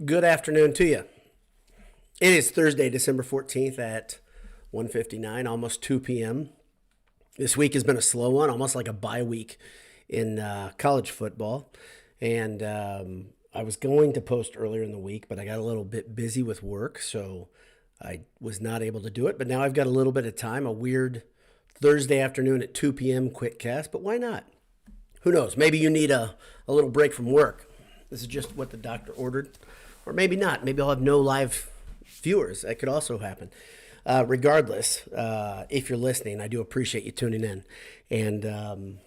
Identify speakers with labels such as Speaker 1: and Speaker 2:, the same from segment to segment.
Speaker 1: Good afternoon to you. It is Thursday, December 14th at 1:59, almost 2 p.m. This week has been a slow one, almost like a bye week in college football. And I was going to post earlier in the week, but I got a little bit busy with work, so I was not able to do it. But now I've got a little bit of time, a weird Thursday afternoon at 2 p.m. QuickCast, but why not? Who knows? Maybe you need a little break from work. This is just what the doctor ordered. Or maybe not. Maybe I'll have no live viewers. That could also happen. Regardless, if you're listening, I do appreciate you tuning in. And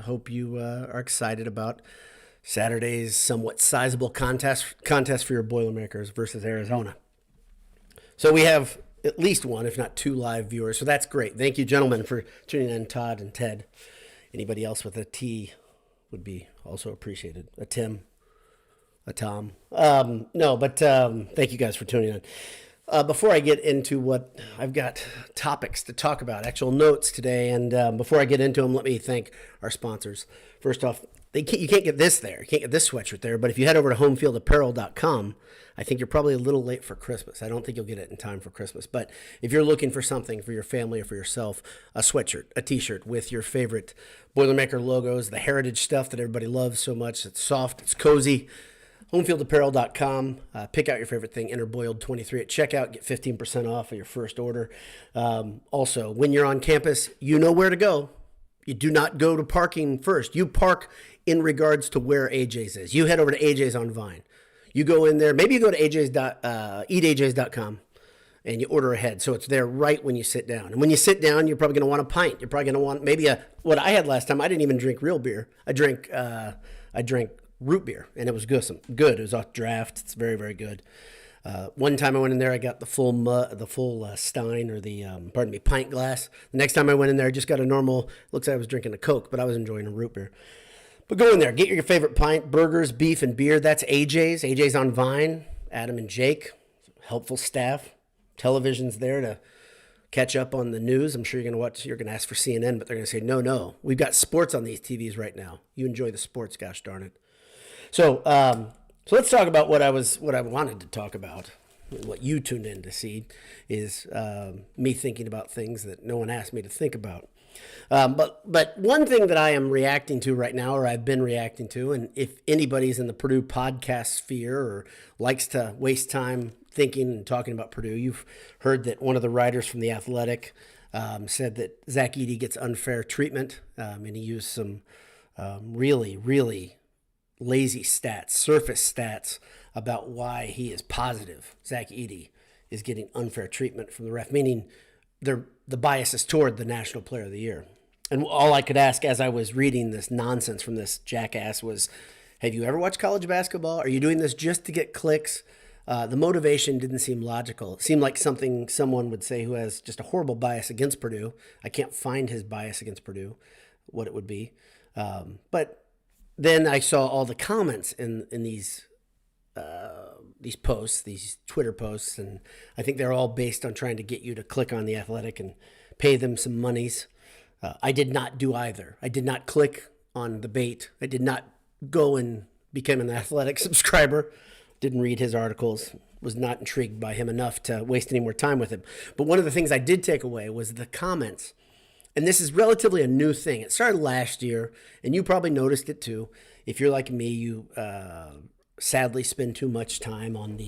Speaker 1: hope you are excited about Saturday's somewhat sizable contest for your Boilermakers versus Arizona. So we have at least one, if not two live viewers. So that's great. Thank you, gentlemen, for tuning in, Todd and Ted. Anybody else with a T would be also appreciated. A Tim. A Tom. Thank you guys for tuning in. Before I get into what I've got topics to talk about, actual notes today, and before I get into them, let me thank our sponsors. First off, you can't get this there. You can't get this sweatshirt there, but if you head over to homefieldapparel.com, I think you're probably a little late for Christmas. I don't think you'll get it in time for Christmas, but if you're looking for something for your family or for yourself, a sweatshirt, a t-shirt with your favorite Boilermaker logos, the heritage stuff that everybody loves so much, it's soft, it's cozy, homefieldapparel.com. Pick out your favorite thing, enter Boiled23 at checkout, get 15% off of your first order. Also, when you're on campus, you know where to go. You do not go to parking first. You park in regards to where AJ's is. You head over to AJ's on Vine. You go in there. Maybe you go to eataj's.com and you order ahead. So it's there right when you sit down. And when you sit down, you're probably going to want a pint. You're probably going to want maybe what I had last time. I didn't even drink real beer. I drank root beer, and it was good. It was off draft. It's very, very good. One time I went in there, I got the full Stein or the pint glass. The next time I went in there, I just got a normal. Looks like I was drinking a Coke, but I was enjoying a root beer. But go in there, get your favorite pint, burgers, beef, and beer. That's AJ's. AJ's on Vine. Adam and Jake, helpful staff. Television's there to catch up on the news. I'm sure you're going to ask for CNN, but they're going to say, no, we've got sports on these TVs right now. You enjoy the sports, gosh darn it. So let's talk about what I wanted to talk about. What you tuned in to see is me thinking about things that no one asked me to think about. But one thing that I am reacting to right now, or I've been reacting to, and if anybody's in the Purdue podcast sphere or likes to waste time thinking and talking about Purdue, you've heard that one of the writers from The Athletic said that Zach Edey gets unfair treatment, and he used some really, really lazy stats, surface stats about why he is positive Zach Edey is getting unfair treatment from the ref, meaning the bias is toward the National Player of the Year. And all I could ask as I was reading this nonsense from this jackass was, have you ever watched college basketball? Are you doing this just to get clicks? The motivation didn't seem logical. It seemed like something someone would say who has just a horrible bias against Purdue. I can't find his bias against Purdue, what it would be. But then I saw all the comments in these posts, these Twitter posts, and I think they're all based on trying to get you to click on The Athletic and pay them some monies. I did not do either. I did not click on the bait. I did not go and become an Athletic subscriber. Didn't read his articles. Was not intrigued by him enough to waste any more time with him. But one of the things I did take away was the comments. And this is relatively a new thing. It started last year, and you probably noticed it too. If you're like me, you sadly spend too much time on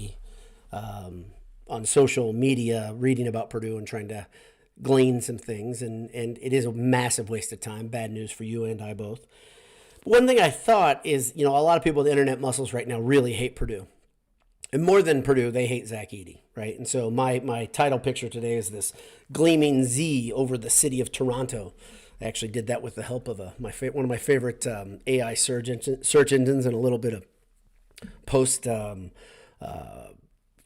Speaker 1: on social media reading about Purdue and trying to glean some things, and it is a massive waste of time. Bad news for you and I both. But one thing I thought is, a lot of people with internet muscles right now really hate Purdue. And more than Purdue, they hate Zach Edey, right? And so my title picture today is this gleaming Z over the city of Toronto. I actually did that with the help of one of my favorite AI search engines and a little bit of post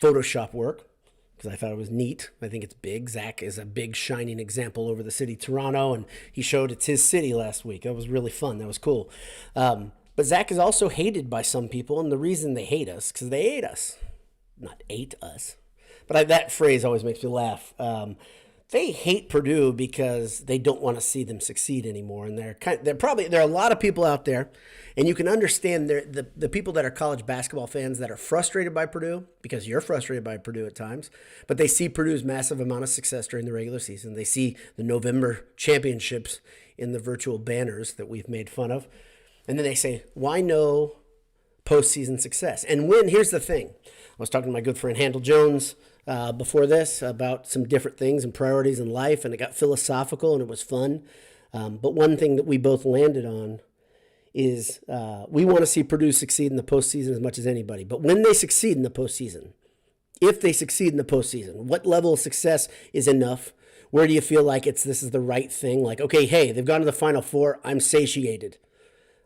Speaker 1: Photoshop work because I thought it was neat. I think it's big. Zach is a big shining example over the city of Toronto, and he showed it's his city last week. That was really fun. That was cool. But Zach is also hated by some people, and the reason they hate us, because they hate us. Not ate us. But that phrase always makes me laugh. they hate Purdue because they don't want to see them succeed anymore. And there are a lot of people out there, and you can understand the people that are college basketball fans that are frustrated by Purdue, because you're frustrated by Purdue at times, but they see Purdue's massive amount of success during the regular season. They see the November championships in the virtual banners that we've made fun of. And then they say, why no postseason success? And here's the thing. I was talking to my good friend Handel Jones before this about some different things and priorities in life, and it got philosophical and it was fun. But one thing that we both landed on is we want to see Purdue succeed in the postseason as much as anybody. But when they succeed in the postseason, if they succeed in the postseason, what level of success is enough? Where do you feel like this is the right thing? Like, okay, hey, they've gone to the Final Four. I'm satiated.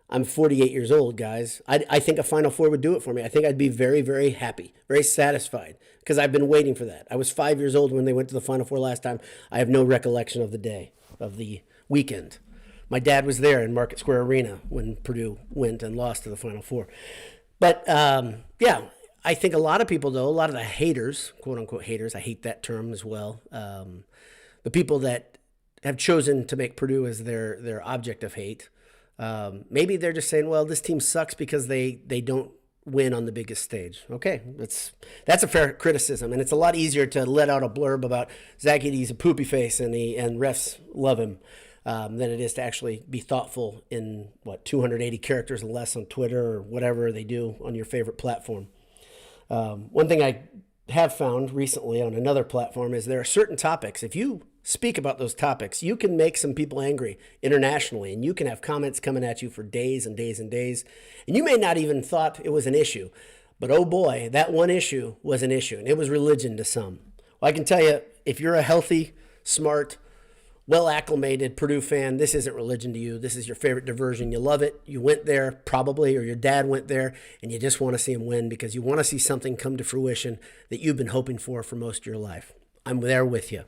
Speaker 1: I'm 48 years old, guys. I think a Final Four would do it for me. I think I'd be very, very happy, very satisfied, because I've been waiting for that. I was 5 years old when they went to the Final Four last time. I have no recollection of the day, of the weekend. My dad was there in Market Square Arena when Purdue went and lost to the Final Four. But, yeah, I think a lot of people, though, a lot of the haters, quote-unquote haters, I hate that term as well, the people that have chosen to make Purdue as their object of hate, maybe they're just saying, well, this team sucks because they don't win on the biggest stage. Okay, that's a fair criticism, and it's a lot easier to let out a blurb about Zach Edey's a poopy face and refs love him than it is to actually be thoughtful in 280 characters and less on Twitter or whatever they do on your favorite platform. One thing I have found recently on another platform is there are certain topics. If you speak about those topics, you can make some people angry internationally, and you can have comments coming at you for days and days and days, and you may not even thought it was an issue, but oh boy, that one issue was an issue, and it was religion to some. Well, I can tell you, if you're a healthy, smart, well-acclimated Purdue fan, this isn't religion to you. This is your favorite diversion. You love it. You went there probably, or your dad went there, and you just want to see him win because you want to see something come to fruition that you've been hoping for most of your life. I'm there with you.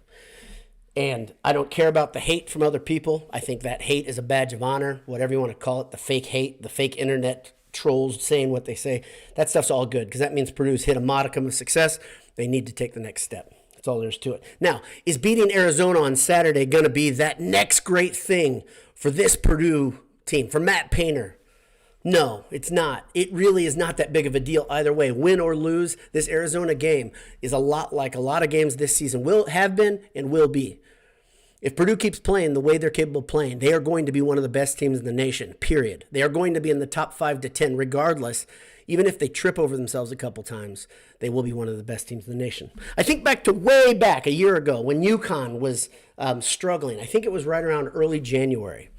Speaker 1: And I don't care about the hate from other people. I think that hate is a badge of honor, whatever you want to call it, the fake hate, the fake internet trolls saying what they say. That stuff's all good because that means Purdue's hit a modicum of success. They need to take the next step. That's all there is to it. Now, is beating Arizona on Saturday going to be that next great thing for this Purdue team, for Matt Painter? No, it's not. It really is not that big of a deal either way. Win or lose, this Arizona game is a lot like a lot of games this season have been and will be. If Purdue keeps playing the way they're capable of playing, they are going to be one of the best teams in the nation, period. They are going to be in the top 5 to 10 regardless. Even if they trip over themselves a couple times, they will be one of the best teams in the nation. I think back to way back a year ago when UConn was struggling. I think it was right around early January.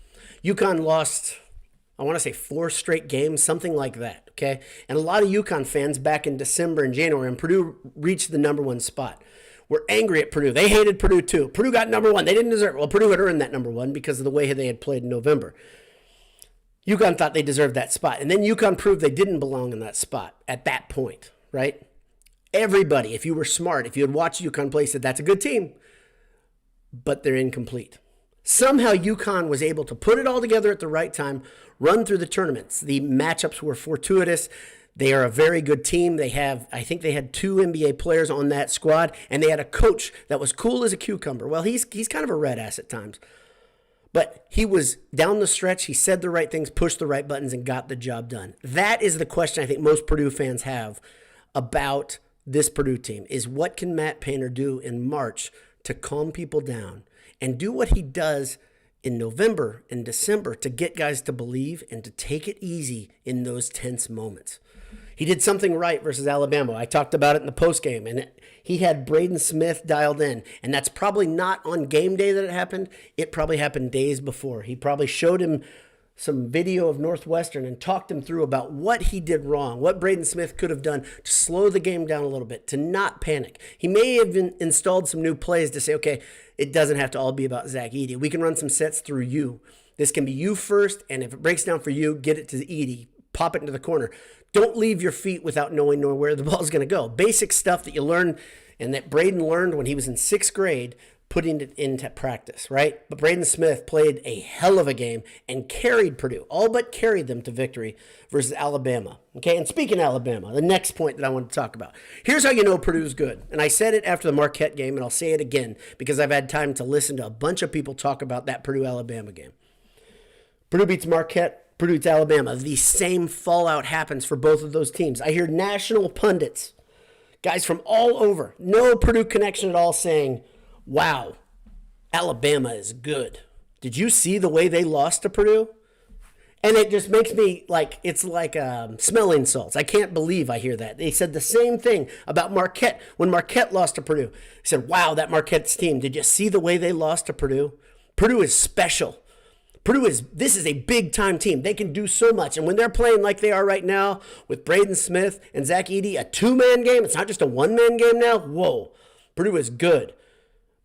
Speaker 1: UConn lost, I want to say 4 straight games, something like that, okay? And a lot of UConn fans back in December and January, and Purdue reached the number 1 spot. Were angry at Purdue. They hated Purdue too. Purdue got number 1. They didn't deserve it. Well, Purdue had earned that number 1 because of the way they had played in November. UConn thought they deserved that spot. And then UConn proved they didn't belong in that spot at that point, right? Everybody, if you were smart, if you had watched UConn play, said that's a good team, but they're incomplete. Somehow UConn was able to put it all together at the right time, run through the tournaments. The matchups were fortuitous. They are a very good team. I think they had 2 NBA players on that squad, and they had a coach that was cool as a cucumber. Well, he's kind of a red ass at times. But he was down the stretch. He said the right things, pushed the right buttons, and got the job done. That is the question I think most Purdue fans have about this Purdue team, is what can Matt Painter do in March to calm people down and do what he does in November and December to get guys to believe and to take it easy in those tense moments. He did something right versus Alabama. I talked about it in the postgame, and he had Braden Smith dialed in, and that's probably not on game day that it happened. It probably happened days before. He probably showed him some video of Northwestern and talked him through about what he did wrong, what Braden Smith could have done to slow the game down a little bit, to not panic. He may have installed some new plays to say, okay, it doesn't have to all be about Zach Edey. We can run some sets through you. This can be you first, and if it breaks down for you, get it to Edey, pop it into the corner. Don't leave your feet without knowing where the ball's going to go. Basic stuff that you learn and that Braden learned when he was in 6th grade, putting it into practice, right? But Braden Smith played a hell of a game and carried Purdue, all but carried them to victory versus Alabama. Okay, and speaking of Alabama, the next point that I want to talk about. Here's how you know Purdue's good. And I said it after the Marquette game, and I'll say it again because I've had time to listen to a bunch of people talk about that Purdue-Alabama game. Purdue beats Marquette, Purdue beats Alabama. The same fallout happens for both of those teams. I hear national pundits, guys from all over, no Purdue connection at all, saying, wow, Alabama is good. Did you see the way they lost to Purdue? And it just makes me like, it's like smelling salts. I can't believe I hear that. They said the same thing about Marquette when Marquette lost to Purdue. They said, wow, that Marquette's team, did you see the way they lost to Purdue? Purdue is special. This is a big time team. They can do so much. And when they're playing like they are right now with Braden Smith and Zach Edey, a two-man game, it's not just a one-man game now. Whoa, Purdue is good.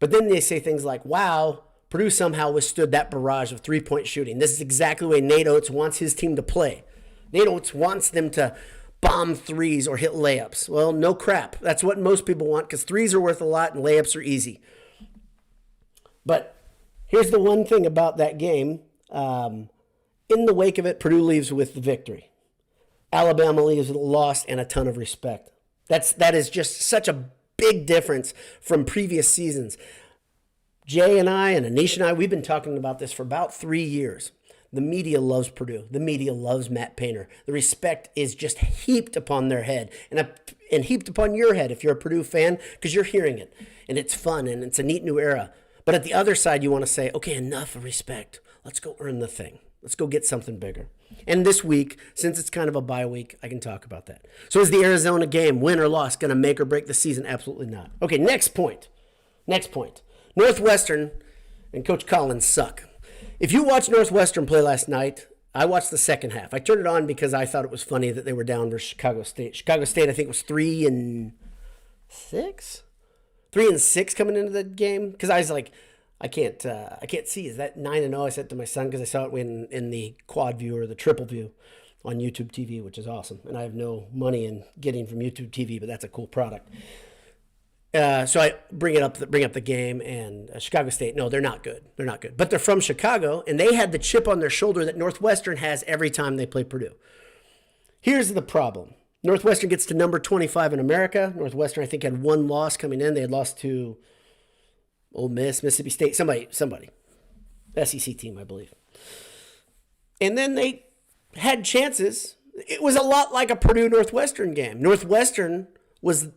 Speaker 1: But then they say things like, wow, Purdue somehow withstood that barrage of three-point shooting. This is exactly the way Nate Oates wants his team to play. Nate Oates wants them to bomb threes or hit layups. Well, no crap. That's what most people want because threes are worth a lot and layups are easy. But here's the one thing about that game. In the wake of it, Purdue leaves with the victory. Alabama leaves with a loss and a ton of respect. That is just such a big difference from previous seasons. Jay and I and Anish and I, we've been talking about this for about 3 years. The media loves Purdue. The media loves Matt Painter. The respect is just heaped upon their head and heaped upon your head if you're a Purdue fan because you're hearing it. And it's fun and it's a neat new era. But at the other side, you want to say, okay, enough of respect. Let's go earn the thing. Let's go get something bigger. And this week, since it's kind of a bye week, I can talk about that. So is the Arizona game, win or loss, going to make or break the season? Absolutely not. Okay, next point. Northwestern and Coach Collins suck. If you watched Northwestern play last night, I watched the second half. I turned it on because I thought it was funny that they were down versus Chicago State. Chicago State, I think, was 3-6? 3-6 coming into the game? Because I was like, I can't see. Is that 9-0? I said to my son because I saw it in the quad view or the triple view on YouTube TV, which is awesome. And I have no money in getting from YouTube TV, but that's a cool product. So I bring up the game, and Chicago State, no, they're not good. They're not good. But they're from Chicago, and they had the chip on their shoulder that Northwestern has every time they play Purdue. Here's the problem. Northwestern gets to number 25 in America. Northwestern, I think, had one loss coming in. They had lost to Ole Miss, Mississippi State, somebody. SEC team, I believe. And then they had chances. It was a lot like a Purdue-Northwestern game. Northwestern was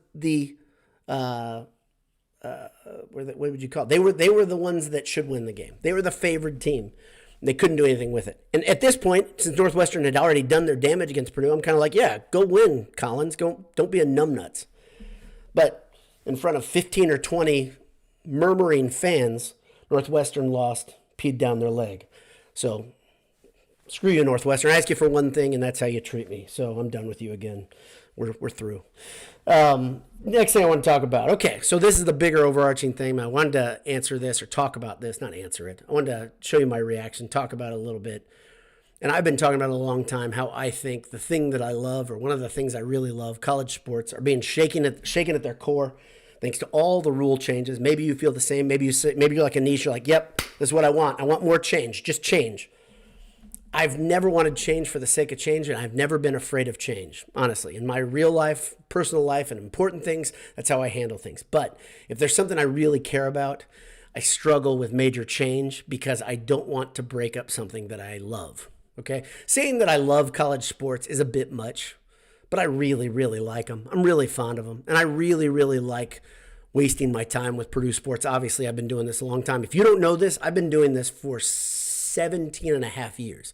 Speaker 1: what would you call it? They were the ones that should win the game. They were the favored team. They couldn't do anything with it. And at this point, since Northwestern had already done their damage against Purdue, I'm kind of like, yeah, go win, Collins. Don't be a numbnuts. But in front of 15 or 20 murmuring fans, Northwestern lost, peed down their leg. So screw you, Northwestern. I ask you for one thing, and that's how you treat me. So I'm done with you again. We're through. Next thing I want to talk about. Okay, so this is the bigger overarching thing. I wanted to answer this or talk about this, not answer it. I wanted to show you my reaction, talk about it a little bit. And I've been talking about it a long time, how I think the thing that I love, or one of the things I really love, college sports, are being shaken at their core, thanks to all the rule changes. Maybe you feel the same. Maybe you're like Anish. You're like, yep, this is what I want. I want more change. Just change. I've never wanted change for the sake of change, and I've never been afraid of change, honestly. In my real life, personal life, and important things, that's how I handle things. But if there's something I really care about, I struggle with major change because I don't want to break up something that I love, okay? Saying that I love college sports is a bit much, but I really, really like them. I'm really fond of them, and I really, really like wasting my time with Purdue sports. Obviously, I've been doing this a long time. If you don't know this, I've been doing this for 17 and a half years,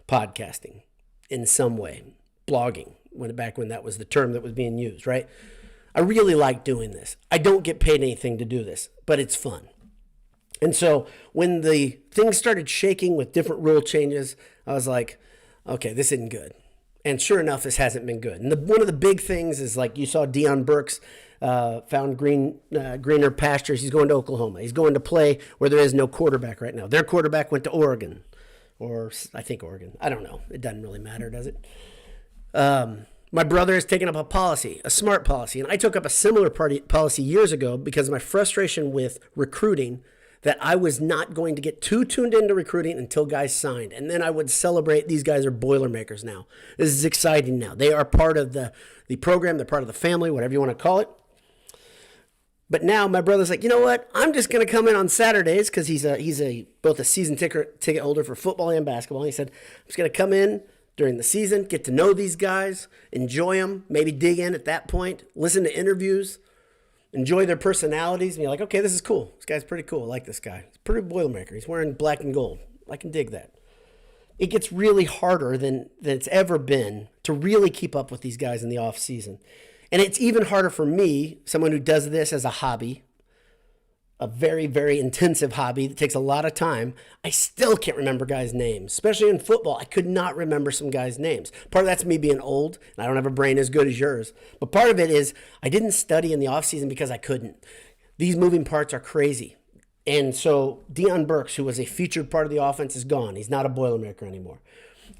Speaker 1: podcasting in some way, blogging, back when that was the term that was being used, right? I really like doing this. I don't get paid anything to do this, but it's fun. And so when the things started shaking with different rule changes, I was like, okay, this isn't good. And sure enough, this hasn't been good. And one of the big things is, like, you saw Deion Burks found greener pastures. He's going to Oklahoma. He's going to play where there is no quarterback right now. Their quarterback went to Oregon, or I think Oregon. I don't know. It doesn't really matter, does it? My brother has taken up a policy, a smart policy, and I took up a similar policy years ago because of my frustration with recruiting, that I was not going to get too tuned into recruiting until guys signed. And then I would celebrate, these guys are Boilermakers now. This is exciting now. They are part of the program. They're part of the family, whatever you want to call it. But now my brother's like, you know what? I'm just going to come in on Saturdays because he's both a season ticket holder for football and basketball. He said, I'm just going to come in during the season, get to know these guys, enjoy them, maybe dig in at that point, listen to interviews, enjoy their personalities, and be like, okay, this is cool. This guy's pretty cool. I like this guy. He's pretty Boilermaker. He's wearing black and gold. I can dig that. It gets really harder than it's ever been to really keep up with these guys in the off season. And it's even harder for me, someone who does this as a hobby, a very, very intensive hobby that takes a lot of time. I still can't remember guys' names, especially in football. I could not remember some guys' names. Part of that's me being old, and I don't have a brain as good as yours. But part of it is I didn't study in the offseason because I couldn't. These moving parts are crazy. And so Deion Burks, who was a featured part of the offense, is gone. He's not a Boilermaker anymore.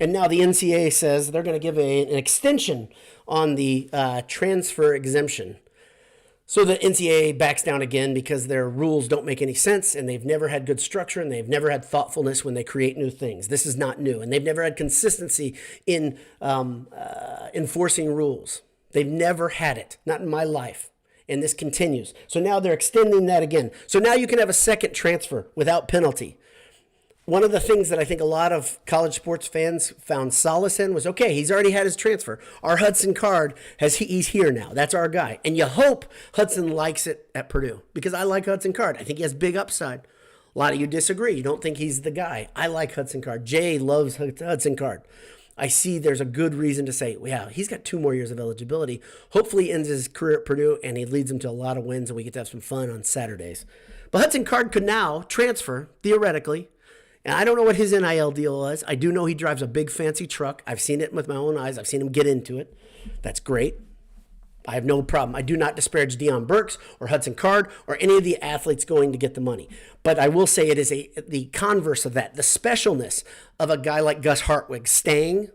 Speaker 1: And now the NCAA says they're going to give an extension on the transfer exemption. So the NCAA backs down again because their rules don't make any sense, and they've never had good structure, and they've never had thoughtfulness when they create new things. This is not new, and they've never had consistency in enforcing rules. They've never had it, not in my life, and this continues. So now they're extending that again. So now you can have a second transfer without penalty. One of the things that I think a lot of college sports fans found solace in was, okay, he's already had his transfer. Our Hudson Card, he's here now. That's our guy. And you hope Hudson likes it at Purdue, because I like Hudson Card. I think he has big upside. A lot of you disagree. You don't think he's the guy. I like Hudson Card. Jay loves Hudson Card. I see there's a good reason to say, yeah, he's got 2 more years of eligibility. Hopefully he ends his career at Purdue and he leads them to a lot of wins and we get to have some fun on Saturdays. But Hudson Card could now transfer, theoretically. And I don't know what his NIL deal was. I do know he drives a big fancy truck. I've seen it with my own eyes. I've seen him get into it. That's great. I have no problem. I do not disparage Deion Burks or Hudson Card or any of the athletes going to get the money. But I will say it is the converse of that, the specialness of a guy like Gus Hartwig staying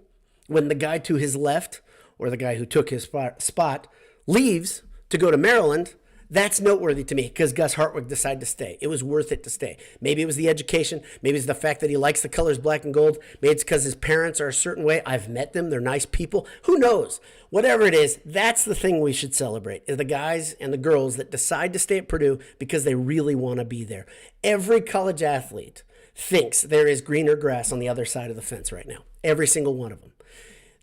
Speaker 1: when the guy to his left, or the guy who took his spot, leaves to go to Maryland. That's noteworthy to me because Gus Hartwig decided to stay. It was worth it to stay. Maybe it was the education. Maybe it's the fact that he likes the colors black and gold. Maybe it's because his parents are a certain way. I've met them. They're nice people. Who knows? Whatever it is, that's the thing we should celebrate, is the guys and the girls that decide to stay at Purdue because they really want to be there. Every college athlete thinks there is greener grass on the other side of the fence right now. Every single one of them.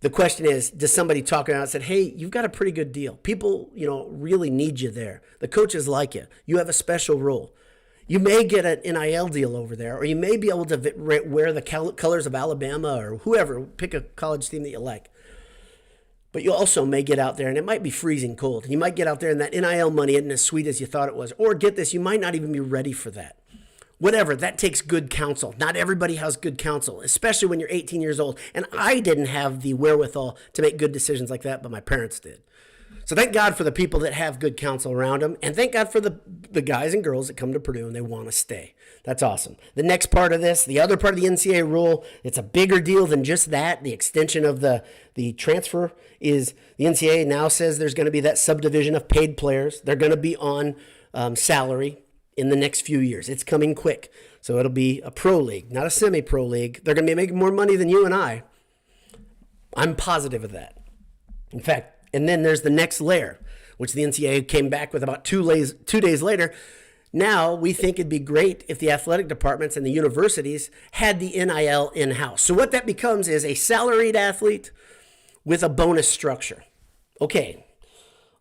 Speaker 1: The question is, does somebody talk around and say, hey, you've got a pretty good deal. People, really need you there. The coaches like you. You have a special role. You may get an NIL deal over there, or you may be able to wear the colors of Alabama or whoever. Pick a college team that you like. But you also may get out there, and it might be freezing cold. You might get out there, and that NIL money isn't as sweet as you thought it was. Or get this, you might not even be ready for that. Whatever, that takes good counsel. Not everybody has good counsel, especially when you're 18 years old. And I didn't have the wherewithal to make good decisions like that, but my parents did. So thank God for the people that have good counsel around them. And thank God for the guys and girls that come to Purdue and they want to stay. That's awesome. The next part of this, the other part of the NCAA rule, it's a bigger deal than just that. The extension of the transfer is the NCAA now says there's going to be that subdivision of paid players. They're going to be on salary in the next few years. It's coming quick. So it'll be a pro league, not a semi-pro league. They're going to be making more money than you and I. I'm positive of that. In fact, and then there's the next layer, which the NCAA came back with about 2 days later. Now we think it'd be great if the athletic departments and the universities had the NIL in-house. So what that becomes is a salaried athlete with a bonus structure. Okay,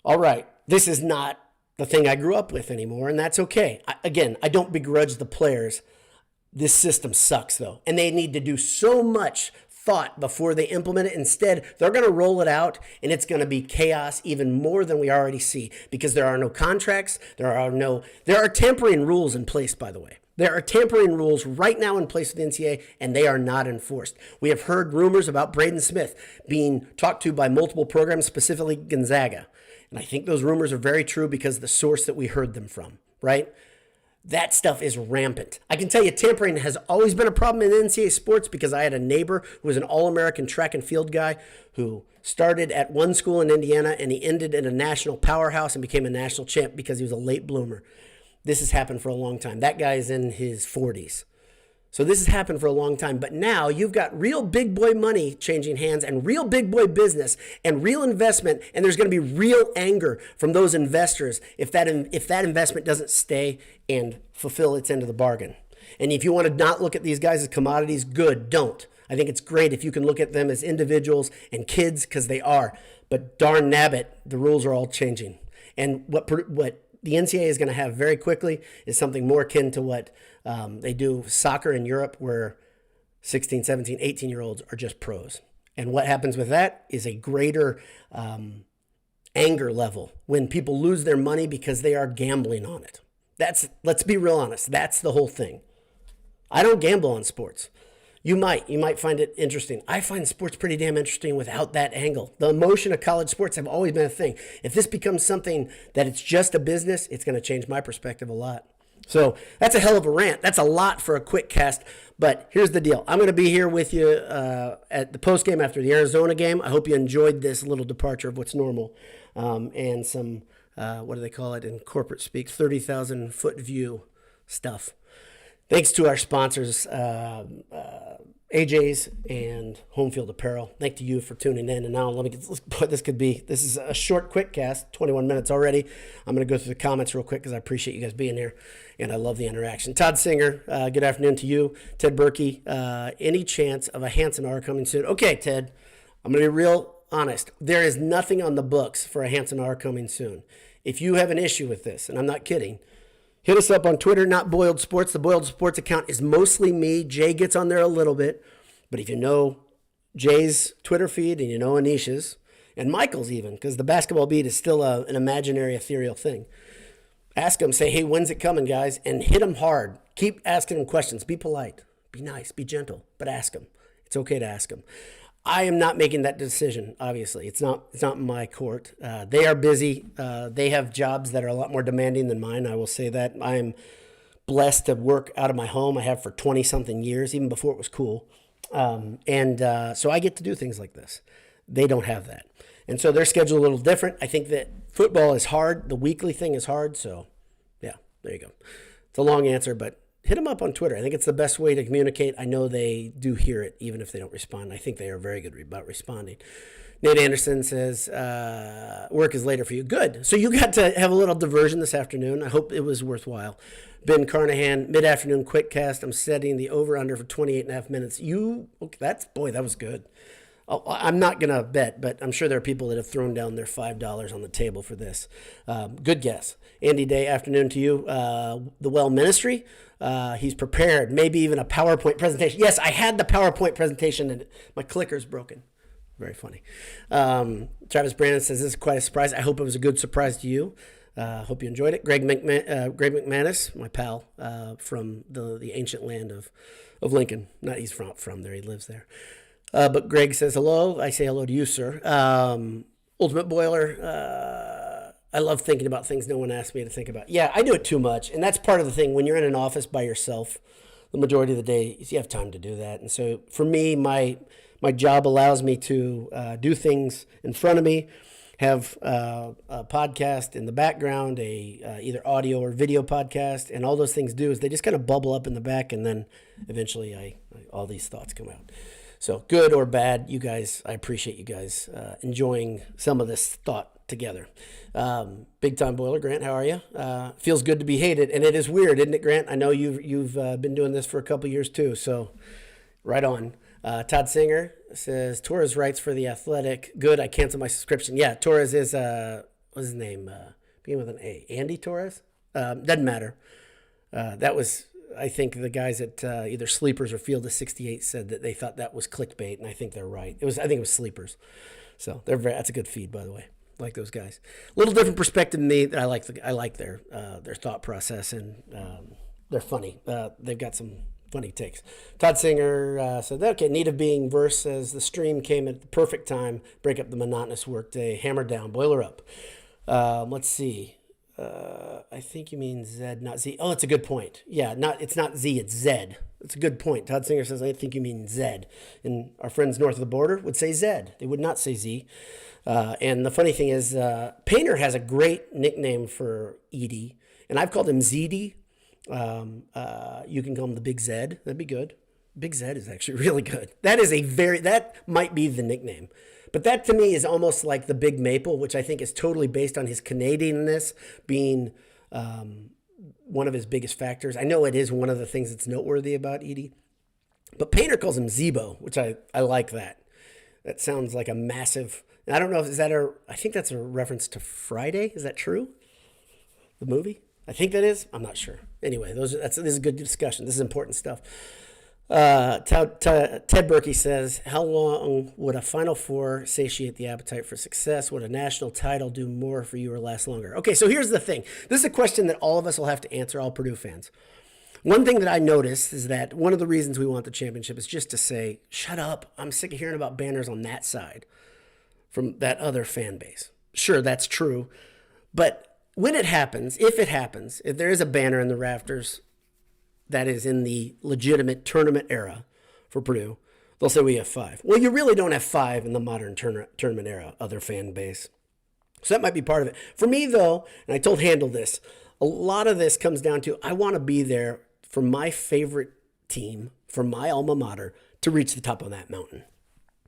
Speaker 1: all right, this is not the thing I grew up with anymore, and that's okay. I don't begrudge the players. This system sucks, though, and they need to do so much thought before they implement it. Instead, they're going to roll it out, and it's going to be chaos even more than we already see because there are no contracts. There are tampering rules in place, by the way. There are tampering rules right now in place with the NCAA, and they are not enforced. We have heard rumors about Braden Smith being talked to by multiple programs, specifically Gonzaga. And I think those rumors are very true because of the source that we heard them from, right? That stuff is rampant. I can tell you tampering has always been a problem in NCAA sports because I had a neighbor who was an All-American track and field guy who started at one school in Indiana and he ended in a national powerhouse and became a national champ because he was a late bloomer. This has happened for a long time. That guy is in his 40s. So this has happened for a long time. But now you've got real big boy money changing hands and real big boy business and real investment. And there's going to be real anger from those investors if that investment doesn't stay and fulfill its end of the bargain. And if you want to not look at these guys as commodities, good, don't. I think it's great if you can look at them as individuals and kids because they are. But darn nabbit, the rules are all changing. And what the NCAA is going to have very quickly is something more akin to what they do soccer in Europe where 16, 17, 18-year-olds are just pros. And what happens with that is a greater anger level when people lose their money because they are gambling on it. Let's be real honest. That's the whole thing. I don't gamble on sports. You might find it interesting. I find sports pretty damn interesting without that angle. The emotion of college sports have always been a thing. If this becomes something that it's just a business, it's going to change my perspective a lot. So that's a hell of a rant. That's a lot for a quick cast. But here's the deal. I'm going to be here with you at the post game after the Arizona game. I hope you enjoyed this little departure of what's normal and some, what do they call it in corporate speak, 30,000 foot view stuff. Thanks to our sponsors, AJ's and Home Field Apparel. Thank to you for tuning in. And now let's what this could be. This is a short, quick cast, 21 minutes already. I'm going to go through the comments real quick because I appreciate you guys being here, and I love the interaction. Todd Singer, good afternoon to you. Ted Berkey, any chance of a Hansen R coming soon? Okay, Ted, I'm going to be real honest. There is nothing on the books for a Hansen R coming soon. If you have an issue with this, and I'm not kidding, hit us up on Twitter, not Boiled Sports. The Boiled Sports account is mostly me. Jay gets on there a little bit. But if you know Jay's Twitter feed and you know Anish's, and Michael's even, because the basketball beat is still an imaginary, ethereal thing, ask him, say, hey, when's it coming, guys? And hit him hard. Keep asking him questions. Be polite. Be nice. Be gentle. But ask him. It's okay to ask him. I am not making that decision, obviously. It's not my court. They are busy. They have jobs that are a lot more demanding than mine. I will say that. I am blessed to work out of my home. I have for 20-something years, even before it was cool. So I get to do things like this. They don't have that. And so their schedule is a little different. I think that football is hard. The weekly thing is hard. So, yeah, there you go. It's a long answer, but hit them up on Twitter. I think it's the best way to communicate. I know they do hear it, even if they don't respond. I think they are very good about responding. Nate Anderson says, work is later for you. Good. So you got to have a little diversion this afternoon. I hope it was worthwhile. Ben Carnahan, mid-afternoon quick cast. I'm setting the over-under for 28.5 minutes. That was good. I'm not going to bet, but I'm sure there are people that have thrown down their $5 on the table for this. Good guess. Andy Day, afternoon to you. The Well Ministry, he's prepared. Maybe even a PowerPoint presentation. Yes, I had the PowerPoint presentation and my clicker's broken. Very funny. Travis Brandon says, this is quite a surprise. I hope it was a good surprise to you. Hope you enjoyed it. Greg McManus, my pal from the ancient land of Lincoln. Not he's from there. He lives there. But Greg says hello. I say hello to you, sir. Ultimate Boiler. I love thinking about things no one asked me to think about. Yeah, I do it too much. And that's part of the thing. When you're in an office by yourself, the majority of the day, you have time to do that. And so for me, my job allows me to do things in front of me, have a podcast in the background, either audio or video podcast, and all those things do is they just kind of bubble up in the back, and then eventually all these thoughts come out. So good or bad, you guys, I appreciate you guys enjoying some of this thought together. Big time boiler, Grant, how are you? Feels good to be hated, and it is weird, isn't it, Grant? I know you've been doing this for a couple years too, so right on. Todd Singer says, Torres writes for The Athletic. Good, I canceled my subscription. Yeah, Torres is, what's his name? Begin with an A. Andy Torres? Doesn't matter. That was, I think the guys at either Sleepers or Field of 68 said that they thought that was clickbait, and I think they're right. I think it was Sleepers. So that's a good feed, by the way. I like those guys. A little different perspective than me. I like their thought process, and they're funny. They've got some funny takes. Todd Singer said, okay, need of being verse says the stream came at the perfect time, break up the monotonous workday, hammer down, boiler up. Let's see. I think you mean Z, not Z. Oh, it's a good point. Yeah, it's not Z, it's Z. It's a good point. Todd Singer says, I think you mean Z. And our friends north of the border would say Z. They would not say Z. And the funny thing is, Painter has a great nickname for Edie, and I've called him ZD. You can call him the Big Z. That'd be good. Big Z is actually really good. That might be the nickname. But that to me is almost like the Big Maple, which I think is totally based on his Canadianness being one of his biggest factors. I know it is one of the things that's noteworthy about Edie. But Painter calls him Zebo, which I like that. That sounds like a massive... I don't know, I think that's a reference to Friday. Is that true? The movie? I think that is. I'm not sure. Anyway, this is a good discussion. This is important stuff. Ted Berkey says, how long would a Final Four satiate the appetite for success? Would a national title do more for you or last longer? Okay, so here's the thing. This is a question that all of us will have to answer, all Purdue fans. One thing that I noticed is that one of the reasons we want the championship is just to say, shut up. I'm sick of hearing about banners on that side from that other fan base. Sure, that's true. But when it happens, if there is a banner in the rafters that is in the legitimate tournament era for Purdue, they'll say we have 5. Well, you really don't have 5 in the modern tournament era, other fan base. So that might be part of it. For me, though, and I told Handel this, a lot of this comes down to I want to be there for my favorite team, for my alma mater, to reach the top of that mountain.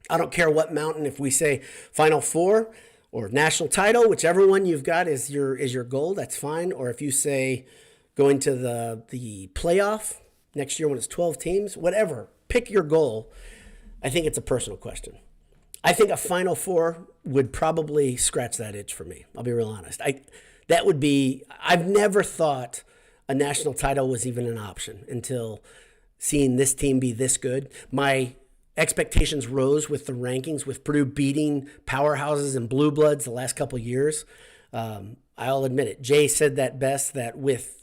Speaker 1: I don't care what mountain. If we say Final Four or national title, whichever one you've got is your goal, that's fine. Or if you say going to the playoff next year when it's 12 teams, whatever, pick your goal. I think it's a personal question. I think a Final Four would probably scratch that itch for me. I'll be real honest. I've never thought a national title was even an option until seeing this team be this good. My expectations rose with the rankings, with Purdue beating powerhouses and blue bloods the last couple of years. I'll admit it. Jay said that best, that with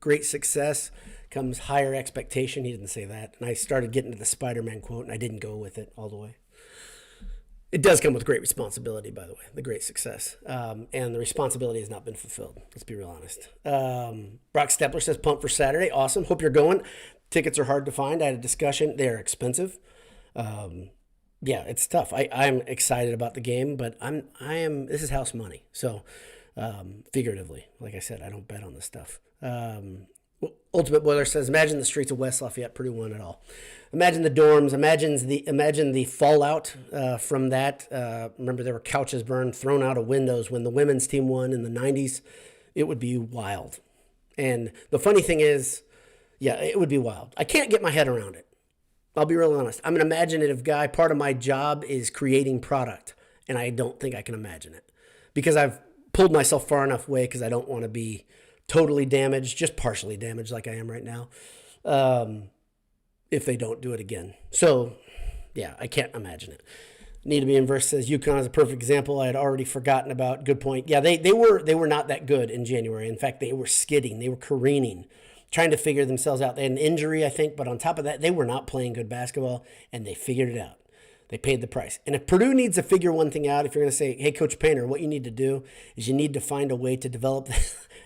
Speaker 1: great success comes higher expectation. He didn't say that. And I started getting to the Spider-Man quote, and I didn't go with it all the way. It does come with great responsibility, by the way, the great success. And the responsibility has not been fulfilled. Let's be real honest. Brock Stepler says, pumped for Saturday. Awesome. Hope you're going. Tickets are hard to find. I had a discussion. They're expensive. Yeah, it's tough. I'm excited about the game, but this is house money. So figuratively, like I said, I don't bet on this stuff. Ultimate Boiler says, imagine the streets of West Lafayette, Purdue won it all. Imagine the dorms. Imagine the fallout from that. Remember, there were couches burned, thrown out of windows when the women's team won in the 90s. It would be wild. And the funny thing is, yeah, it would be wild. I can't get my head around it. I'll be real honest. I'm an imaginative guy. Part of my job is creating product, and I don't think I can imagine it because I've pulled myself far enough away because I don't want to be totally damaged, just partially damaged like I am right now, if they don't do it again. So, yeah, I can't imagine it. Need to be inverse says UConn is a perfect example. I had already forgotten about. Good point. Yeah, they were not that good in January. In fact, they were skidding. They were careening, trying to figure themselves out. They had an injury, I think, but on top of that, they were not playing good basketball, and they figured it out. They paid the price. And if Purdue needs to figure one thing out, if you're going to say, hey, Coach Painter, what you need to do is you need to find a way to develop.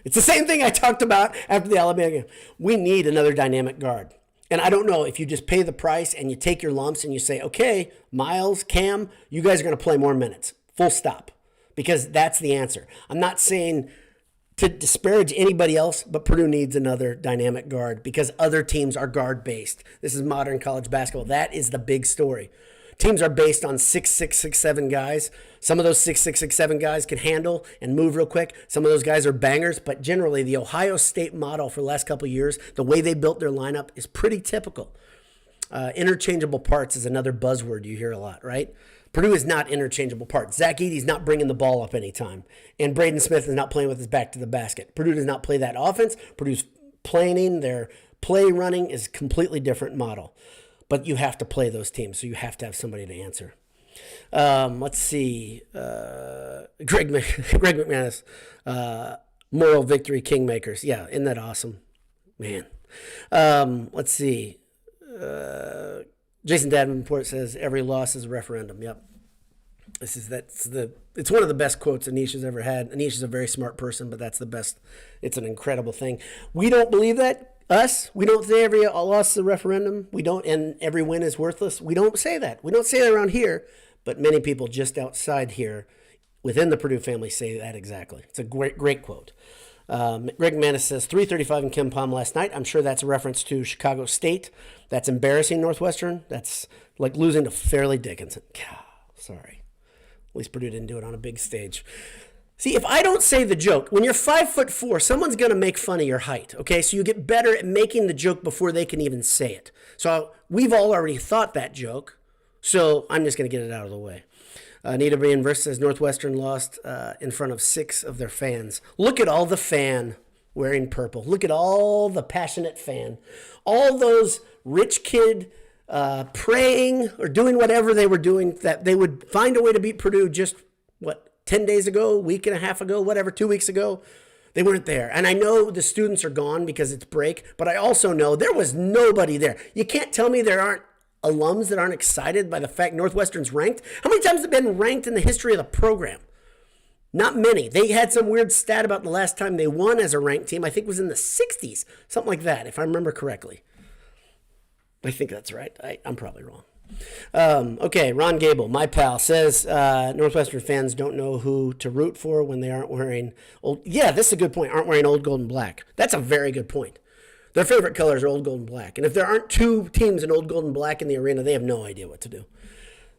Speaker 1: It's the same thing I talked about after the Alabama game. We need another dynamic guard. And I don't know if you just pay the price and you take your lumps and you say, okay, Miles, Cam, you guys are going to play more minutes. Full stop. Because that's the answer. I'm not saying to disparage anybody else, but Purdue needs another dynamic guard because other teams are guard-based. This is modern college basketball. That is the big story. Teams are based on 6'6", 6'7" guys. Some of those 6'6", 6'7" guys can handle and move real quick. Some of those guys are bangers, but generally the Ohio State model for the last couple of years, the way they built their lineup is pretty typical. Interchangeable parts is another buzzword you hear a lot, right? Purdue is not interchangeable parts. Zach Edey's not bringing the ball up anytime, and Braden Smith is not playing with his back to the basket. Purdue does not play that offense. Purdue's planning, their play running is a completely different model. But you have to play those teams, so you have to have somebody to answer. Let's see. Greg McManus, moral victory kingmakers. Yeah, isn't that awesome? Man. Let's see. Jason Davenport says, every loss is a referendum. Yep. It's one of the best quotes Anish has ever had. Anish is a very smart person, but that's the best. It's an incredible thing. We don't believe that. We don't say every loss is a referendum. We don't, and every win is worthless. We don't say that. We don't say that around here, but many people just outside here within the Purdue family say that exactly. It's a great quote. Greg Manis says 335 in Kim Palm last night. I'm sure that's a reference to Chicago State. That's embarrassing, Northwestern. That's like losing to Fairleigh Dickinson. God, sorry. At least Purdue didn't do it on a big stage. See, if I don't say the joke, when you're 5'4", someone's going to make fun of your height. Okay, so you get better at making the joke before they can even say it. So we've all already thought that joke. So I'm just going to get it out of the way. Anita Brian-Verse says Northwestern lost in front of 6 of their fans. Look at all the fan wearing purple. Look at all the passionate fan. All those rich kid praying or doing whatever they were doing that they would find a way to beat Purdue just, 10 days ago, a week and a half ago, 2 weeks ago. They weren't there. And I know the students are gone because it's break, but I also know there was nobody there. You can't tell me there aren't alums that aren't excited by the fact Northwestern's ranked. How many times have they been ranked in the history of the program? Not many. They had some weird stat about the last time they won as a ranked team. I think it was in the 60s, something like that, if I remember correctly. I think that's right. I'm probably wrong. Okay, Ron Gable, my pal, says Northwestern fans don't know who to root for when they aren't wearing old. Yeah, this is a good point. Aren't wearing old, gold, and black. That's a very good point. Their favorite colors are old, gold, and black. And if there aren't 2 teams in old, gold, and black in the arena, they have no idea what to do.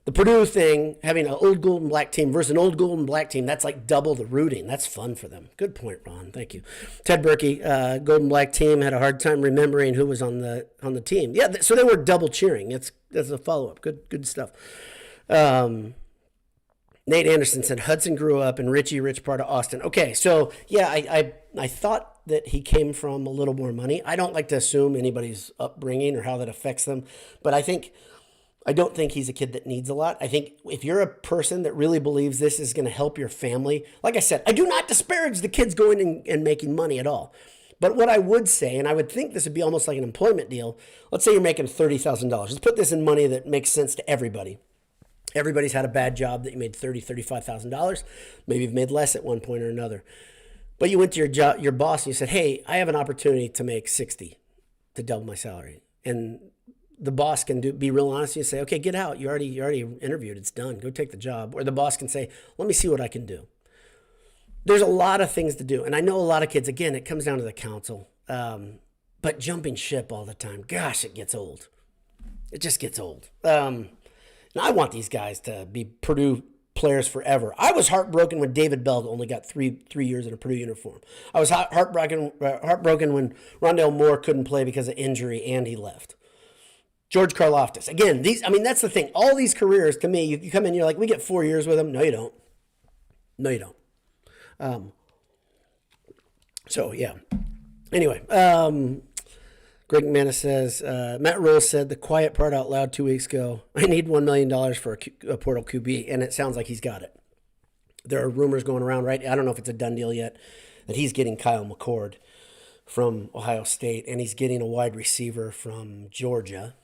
Speaker 1: The Purdue thing, having an old, gold, and black team versus an old, gold, and black team, that's like double the rooting. That's fun for them. Good point, Ron. Thank you. Ted Berkey, gold and black team, had a hard time remembering who was on the team. Yeah, so they were double cheering. That's a follow-up. Good stuff. Nate Anderson said Hudson grew up in rich part of Austin. Okay, so yeah, I thought that he came from a little more money. I don't like to assume anybody's upbringing or how that affects them, but I don't think he's a kid that needs a lot. I think if you're a person that really believes this is going to help your family, like I said, I do not disparage the kids going and making money at all. But what I would say, and I would think this would be almost like an employment deal, let's say you're making $30,000. Let's put this in money that makes sense to everybody. Everybody's had a bad job that you made $30,000, $35,000. Maybe you've made less at one point or another. But you went to your boss and you said, hey, I have an opportunity to make 60 to double my salary. And the boss can be real honest and say, okay, get out. You already interviewed. It's done. Go take the job. Or the boss can say, let me see what I can do. There's a lot of things to do. And I know a lot of kids, again, it comes down to the council. But jumping ship all the time, gosh, it gets old. It just gets old. And I want these guys to be Purdue players forever. I was heartbroken when David Bell only got three years in a Purdue uniform. I was heartbroken when Rondell Moore couldn't play because of injury and he left. George Karlaftis. Again, that's the thing. All these careers, to me, you come in, you're like, we get 4 years with them. No, you don't. No, you don't. So, yeah. Anyway, Greg Manis says, Matt Rule said the quiet part out loud 2 weeks ago. I need $1 million for a portal QB, and it sounds like he's got it. There are rumors going around, right? I don't know if it's a done deal yet, that he's getting Kyle McCord from Ohio State, and he's getting a wide receiver from Georgia.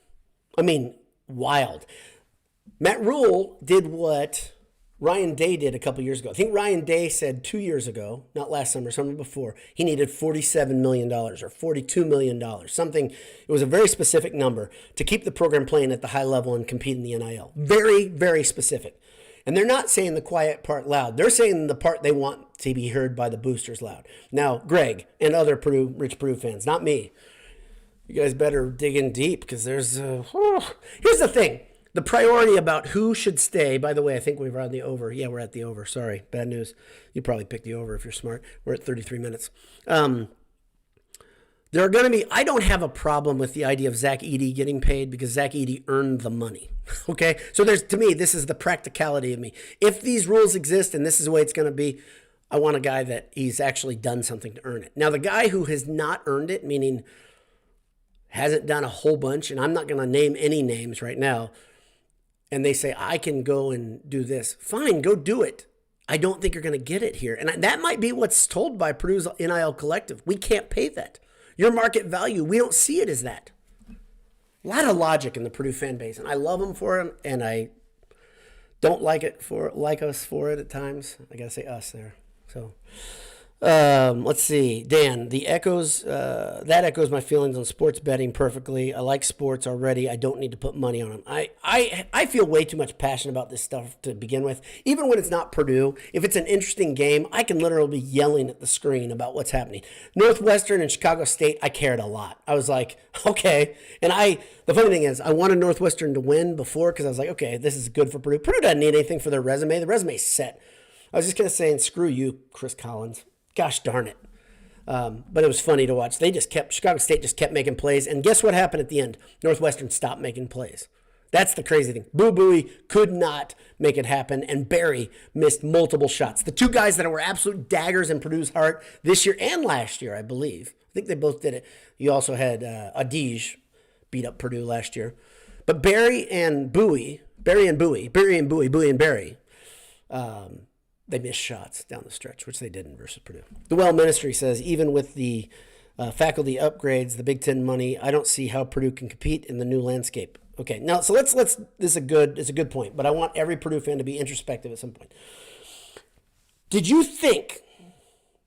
Speaker 1: I mean, wild. Matt Rule did what Ryan Day did a couple years ago. I think Ryan Day said 2 years ago, not last summer, summer before, he needed $47 million or $42 million, something. It was a very specific number to keep the program playing at the high level and compete in the NIL. Very, very specific. And they're not saying the quiet part loud. They're saying the part they want to be heard by the boosters loud. Now, Greg and other rich Purdue fans, not me, you guys better dig in deep because there's here's the thing. The priority about who should stay, by the way, I think we're on the over. Yeah, we're at the over. Sorry, bad news. You probably picked the over if you're smart. We're at 33 minutes. There are going to be, I don't have a problem with the idea of Zach Edey getting paid because Zach Edey earned the money. Okay? So to me, this is the practicality of me. If these rules exist and this is the way it's going to be, I want a guy that he's actually done something to earn it. Now, the guy who has not earned it, meaning hasn't done a whole bunch, and I'm not going to name any names right now, and they say, I can go and do this. Fine, go do it. I don't think you're going to get it here. And that might be what's told by Purdue's NIL collective. We can't pay that. Your market value, we don't see it as that. A lot of logic in the Purdue fan base, and I love them for it, and don't like us for it at times. I gotta say us there. So let's see, Dan. That echoes my feelings on sports betting perfectly. I like sports already. I don't need to put money on them. I feel way too much passion about this stuff to begin with. Even when it's not Purdue, if it's an interesting game, I can literally be yelling at the screen about what's happening. Northwestern and Chicago State, I cared a lot. I was like, okay. And the funny thing is, I wanted Northwestern to win before because I was like, okay, this is good for Purdue. Purdue doesn't need anything for their resume. The resume's set. I was just gonna say, screw you, Chris Collins. Gosh darn it. But it was funny to watch. Chicago State just kept making plays. And guess what happened at the end? Northwestern stopped making plays. That's the crazy thing. Boo Buie could not make it happen. And Barry missed multiple shots. The two guys that were absolute daggers in Purdue's heart this year and last year, I believe. I think they both did it. You also had Adige beat up Purdue last year. But Barry and Barry, they missed shots down the stretch, which they didn't versus Purdue. The Well Ministry says, even with the faculty upgrades, the Big Ten money, I don't see how Purdue can compete in the new landscape. Okay, now so let's. This is a good point, but I want every Purdue fan to be introspective at some point. Did you think,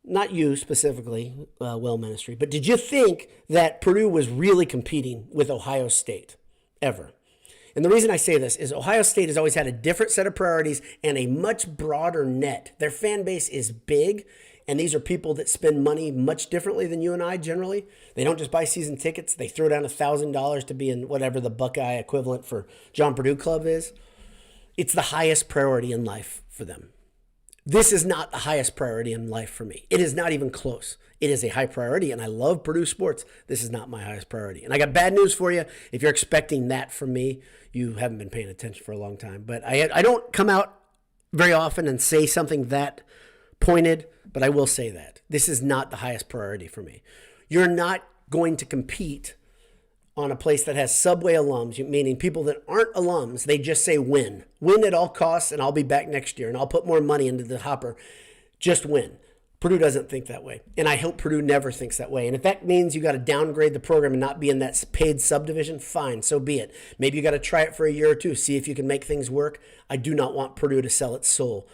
Speaker 1: not you specifically, Well Ministry, but did you think that Purdue was really competing with Ohio State ever? And the reason I say this is Ohio State has always had a different set of priorities and a much broader net. Their fan base is big, and these are people that spend money much differently than you and I generally. They don't just buy season tickets. They throw down $1,000 to be in whatever the Buckeye equivalent for John Purdue Club is. It's the highest priority in life for them. This is not the highest priority in life for me. It is not even close. It is a high priority, and I love Purdue sports. This is not my highest priority. And I got bad news for you. If you're expecting that from me, you haven't been paying attention for a long time. But I don't come out very often and say something that pointed, but I will say that. This is not the highest priority for me. You're not going to compete on a place that has Subway alums, meaning people that aren't alums. They just say win. Win at all costs, and I'll be back next year, and I'll put more money into the hopper. Just win. Purdue doesn't think that way, and I hope Purdue never thinks that way. And if that means you got to downgrade the program and not be in that paid subdivision, fine, so be it. Maybe you got to try it for a year or two, see if you can make things work. I do not want Purdue to sell its soul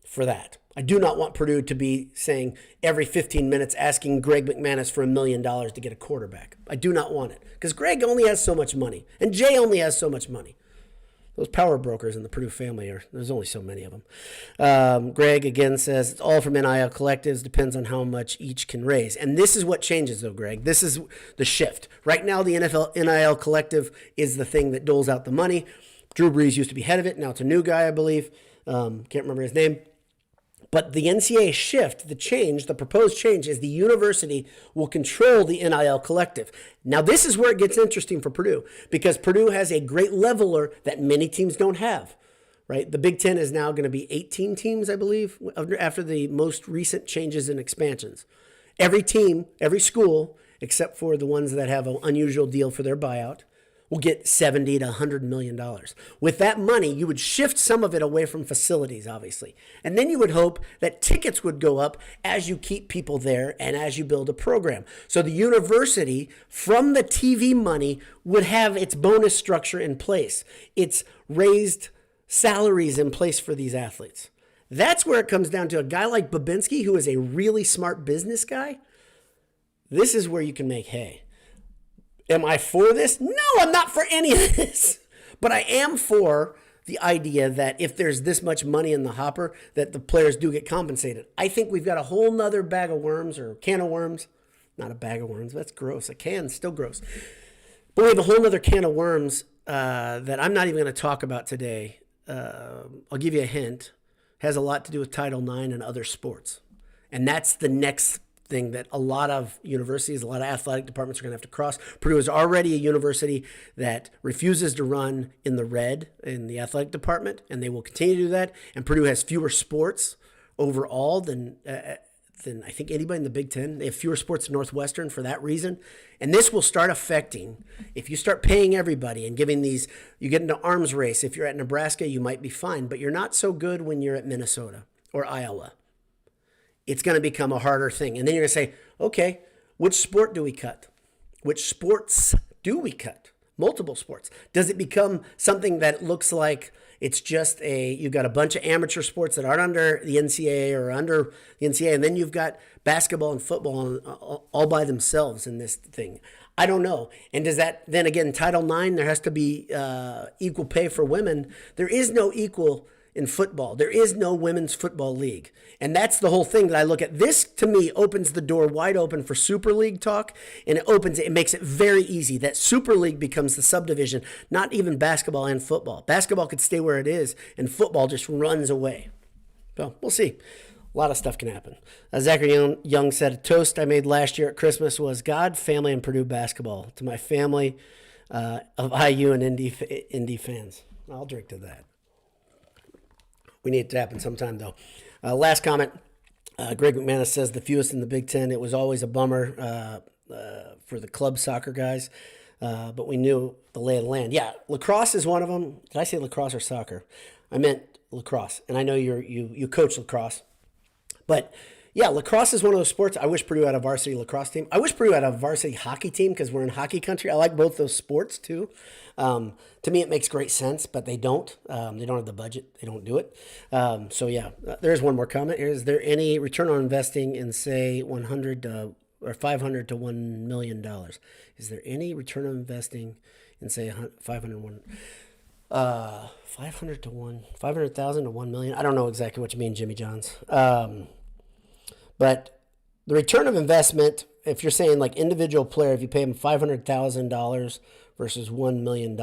Speaker 1: for that. I do not want Purdue to be saying every 15 minutes asking Greg McManus for $1 million to get a quarterback. I do not want it because Greg only has so much money and Jay only has so much money. Those power brokers in the Purdue family, there's only so many of them. Greg again says, it's all from NIL collectives, depends on how much each can raise. And this is what changes though, Greg. This is the shift. Right now, the NFL NIL collective is the thing that doles out the money. Drew Brees used to be head of it. Now it's a new guy, I believe. Can't remember his name. But the NCAA shift, the proposed change is the university will control the NIL collective. Now, this is where it gets interesting for Purdue because Purdue has a great leveler that many teams don't have, right? The Big Ten is now going to be 18 teams, I believe, after the most recent changes and expansions. Every team, every school, except for the ones that have an unusual deal for their buyout, will get $70 to $100 million. With that money, you would shift some of it away from facilities, obviously. And then you would hope that tickets would go up as you keep people there and as you build a program. So the university, from the TV money, would have its bonus structure in place. Its raised salaries in place for these athletes. That's where it comes down to a guy like Babinski, who is a really smart business guy. This is where you can make hay. Am I for this? No, I'm not for any of this. But I am for the idea that if there's this much money in the hopper, that the players do get compensated. I think we've got a whole nother bag of worms or can of worms. Not a bag of worms. That's gross. A can's still gross. But we have a whole nother can of worms that I'm not even going to talk about today. I'll give you a hint. Has a lot to do with Title IX and other sports. And that's the next thing that a lot of universities, a lot of athletic departments are going to have to cross. Purdue is already a university that refuses to run in the red in the athletic department, and they will continue to do that. And Purdue has fewer sports overall than I think anybody in the Big Ten. They have fewer sports than Northwestern for that reason. And this will start affecting, if you start paying everybody and giving these, you get into arms race. If you're at Nebraska, you might be fine, but you're not so good when you're at Minnesota or Iowa. It's going to become a harder thing. And then you're going to say, okay, which sport do we cut? Which sports do we cut? multiple sports? Does it become something that looks like it's just you've got a bunch of amateur sports that aren't under the NCAA or under the NCAA, and then you've got basketball and football all by themselves in this thing? I don't know. And does that, then again, Title IX, there has to be equal pay for women. There is no equal in football. There is no women's football league. And that's the whole thing that I look at. This, to me, opens the door wide open for Super League talk, and it makes it very easy that Super League becomes the subdivision, not even basketball and football. Basketball could stay where it is, and football just runs away. So we'll see. A lot of stuff can happen. Zachary Young said, a toast I made last year at Christmas was God, family, and Purdue basketball. To my family of IU and Indy fans. I'll drink to that. We need it to happen sometime, though. Last comment. Greg McManus says the fewest in the Big Ten. It was always a bummer for the club soccer guys, but we knew the lay of the land. Yeah, lacrosse is one of them. Did I say lacrosse or soccer? I meant lacrosse, and I know you coach lacrosse. But yeah, lacrosse is one of those sports. I wish Purdue had a varsity lacrosse team. I wish Purdue had a varsity hockey team because we're in hockey country. I like both those sports too. To me, it makes great sense, but they don't. They don't have the budget. They don't do it. So yeah, there's one more comment. Is there any return on investing in, say, 100 or 500 to $1 million? Is there any return on investing in, say, 500 to 500,000 to 1 million? I don't know exactly what you mean, Jimmy Johns. But the return of investment, if you're saying like individual player, if you pay them $500,000 versus $1 million,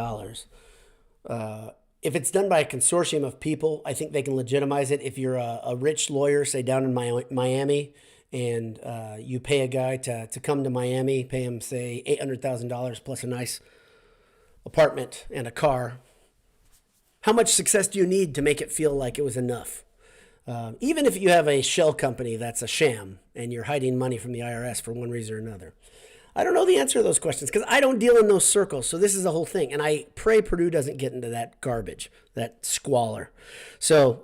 Speaker 1: if it's done by a consortium of people, I think they can legitimize it. If you're a rich lawyer, say down in Miami, and you pay a guy to come to Miami, pay him, say, $800,000 plus a nice apartment and a car, how much success do you need to make it feel like it was enough? Even if you have a shell company that's a sham and you're hiding money from the IRS for one reason or another. I don't know the answer to those questions because I don't deal in those circles. So this is the whole thing. And I pray Purdue doesn't get into that garbage, that squalor. So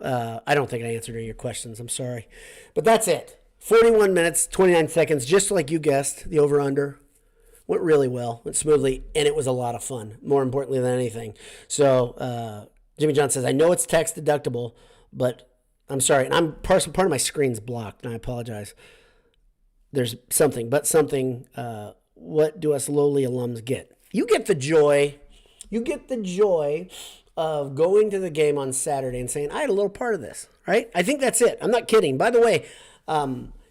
Speaker 1: I don't think I answered any of your questions. I'm sorry. But that's it. 41 minutes, 29 seconds, just like you guessed, the over-under. Went really well, went smoothly, and it was a lot of fun, more importantly than anything. So Jimmy John says, I know it's tax deductible, but I'm sorry, and part of my screen's blocked, and I apologize. There's something. What do us lowly alums get? You get the joy. You get the joy of going to the game on Saturday and saying, I had a little part of this, right? I think that's it. I'm not kidding. By the way,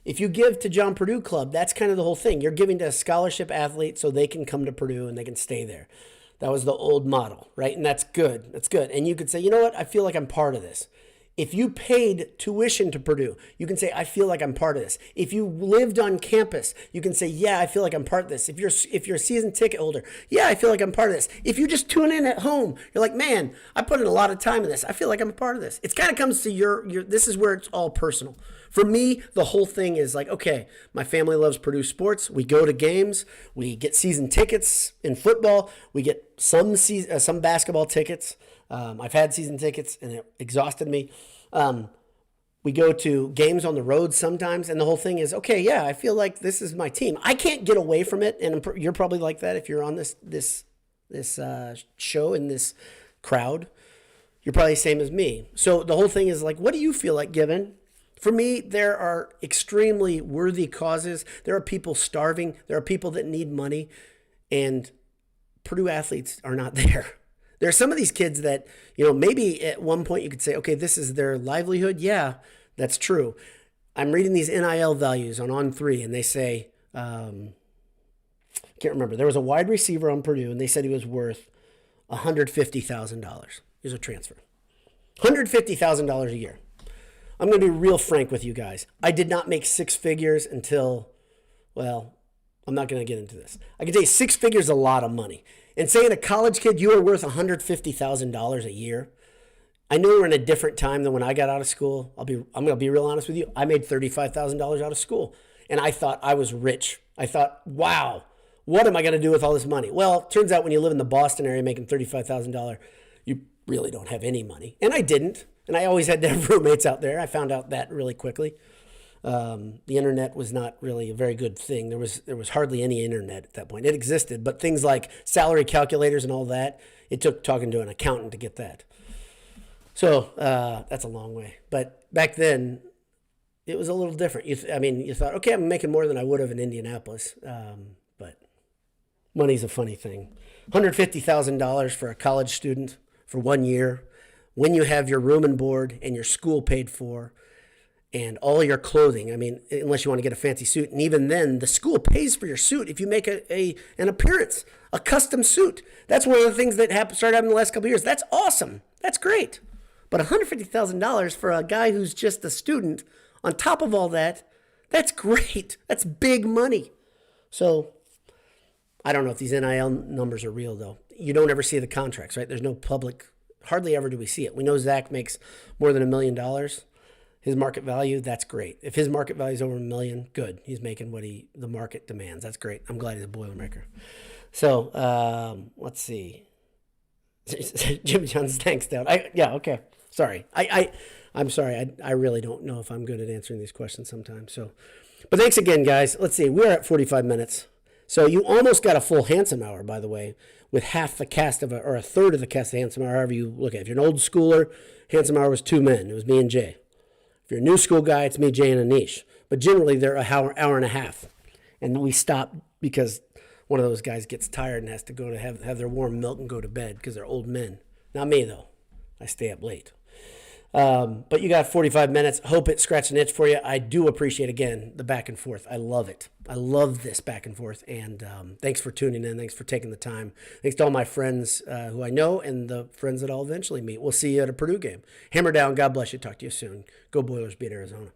Speaker 1: if you give to John Purdue Club, that's kind of the whole thing. You're giving to a scholarship athlete so they can come to Purdue and they can stay there. That was the old model, right? And that's good. That's good. And you could say, you know what? I feel like I'm part of this. If you paid tuition to Purdue, you can say, I feel like I'm part of this. If you lived on campus, you can say, yeah, I feel like I'm part of this. If you're a season ticket holder, yeah, I feel like I'm part of this. If you just tune in at home, you're like, man, I put in a lot of time in this. I feel like I'm a part of this. It kind of comes to this is where it's all personal. For me, the whole thing is like, okay, my family loves Purdue sports. We go to games. We get season tickets in football. We get some basketball tickets. I've had season tickets, and it exhausted me. We go to games on the road sometimes, and the whole thing is, okay, yeah, I feel like this is my team. I can't get away from it, and you're probably like that if you're on this show in this crowd. You're probably the same as me. So the whole thing is like, what do you feel like giving? For me, there are extremely worthy causes. There are people starving. There are people that need money, and Purdue athletes are not there. There are some of these kids that, maybe at one point you could say, okay, this is their livelihood. Yeah, that's true. I'm reading these NIL values on On3, and they say, can't remember. There was a wide receiver on Purdue, and they said he was worth $150,000. Here's a transfer. $150,000 a year. I'm going to be real frank with you guys. I did not make six figures until, I'm not going to get into this. I can tell you 6 figures is a lot of money. And saying a college kid, you are worth $150,000 a year. I knew we were in a different time than when I got out of school. I'm going to be real honest with you. I made $35,000 out of school, and I thought I was rich. I thought, wow, what am I going to do with all this money? Well, it turns out when you live in the Boston area making $35,000, you really don't have any money. And I didn't. And I always had to have roommates out there. I found out that really quickly. The internet was not really a very good thing. There was hardly any internet at that point. It existed, but things like salary calculators and all that, it took talking to an accountant to get that. So that's a long way. But back then, it was a little different. You thought, okay, I'm making more than I would have in Indianapolis. But money's a funny thing. $150,000 for a college student for 1 year, when you have your room and board and your school paid for and all your clothing. I mean, unless you want to get a fancy suit. And even then, the school pays for your suit if you make an appearance, a custom suit. That's one of the things that started happening the last couple of years. That's awesome. That's great. But $150,000 for a guy who's just a student, on top of all that, that's great. That's big money. So I don't know if these NIL numbers are real, though. You don't ever see the contracts, right? There's no public, hardly ever do we see it. We know Zach makes more than $1 million. His market value, that's great. If his market value is over $1 million, good. He's making what the market demands. That's great. I'm glad he's a Boilermaker. So let's see. Jimmy John's thanks, Dad. Okay. Sorry. I'm sorry. I really don't know if I'm good at answering these questions sometimes. So, but thanks again, guys. Let's see. We're at 45 minutes. So you almost got a full Handsome Hour, by the way, with half the cast or a third of the cast of Handsome Hour, however you look at it. If you're an old schooler, Handsome Hour was 2 men. It was me and Jay. If you're a new school guy, it's me, Jay, and Anish. But generally, they're an hour and a half. And we stop because one of those guys gets tired and has to go to have their warm milk and go to bed because they're old men. Not me, though. I stay up late. But you got 45 minutes. Hope it scratched an itch for you. I do appreciate, again, the back and forth. I love it. I love this back and forth. And thanks for tuning in. Thanks for taking the time. Thanks to all my friends who I know and the friends that I'll eventually meet. We'll see you at a Purdue game. Hammer down. God bless you. Talk to you soon. Go Boilers. Beat Arizona.